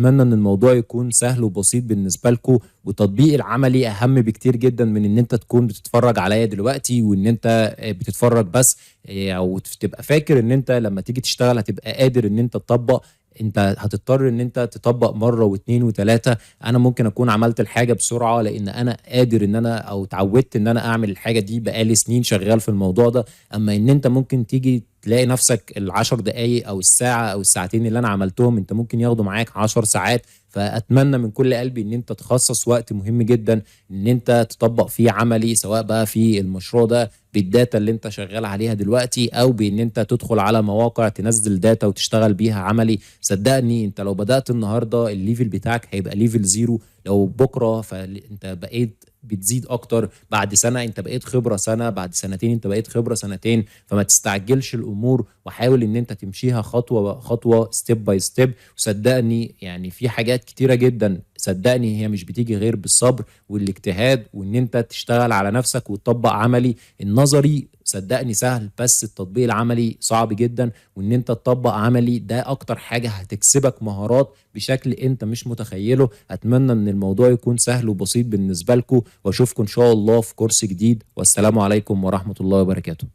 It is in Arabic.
فاتمنى ان الموضوع يكون سهل وبسيط بالنسبه لكم، والتطبيق العملي اهم بكتير جدا من ان انت تكون بتتفرج عليا دلوقتي وان انت بتتفرج بس، او تبقى فاكر ان انت لما تيجي تشتغل هتبقى قادر ان انت تطبق. انت هتضطر ان انت تطبق مره واثنين وثلاثه. انا ممكن اكون عملت الحاجه بسرعه لان انا قادر ان انا او اتعودت ان انا اعمل الحاجه دي بقالي سنين شغال في الموضوع ده. اما ان انت ممكن تيجي تلاقي نفسك العشر دقايق او الساعه او الساعتين اللي انا عملتهم انت ممكن ياخدوا معاك 10 ساعات. فاتمنى من كل قلبي ان انت تخصص وقت مهم جدا ان انت تطبق فيه عملي، سواء بقى في المشروع ده بالداتا اللي انت شغال عليها دلوقتي، او بان انت تدخل على مواقع تنزل داتا وتشتغل بيها عملي. صدقني انت لو بدأت النهارده الليفل بتاعك هيبقى ليفل زيرو، لو بكره فانت بقيت بتزيد اكتر، بعد سنه انت بقيت خبره سنه، بعد سنتين انت بقيت خبره سنتين. فما تستعجلش الامور وحاول ان انت تمشيها خطوه خطوه، ستيب باي ستيب. وصدقني يعني في حاجات كتيره جدا، صدقني هي مش بتيجي غير بالصبر والاجتهاد وان انت تشتغل على نفسك وتطبق عملي. النظري صدقني سهل، بس التطبيق العملي صعب جدا، وان انت تطبق عملي ده اكتر حاجة هتكسبك مهارات بشكل انت مش متخيله. اتمنى ان الموضوع يكون سهل وبسيط بالنسبة لكم، واشوفكم ان شاء الله في كورس جديد، والسلام عليكم ورحمة الله وبركاته.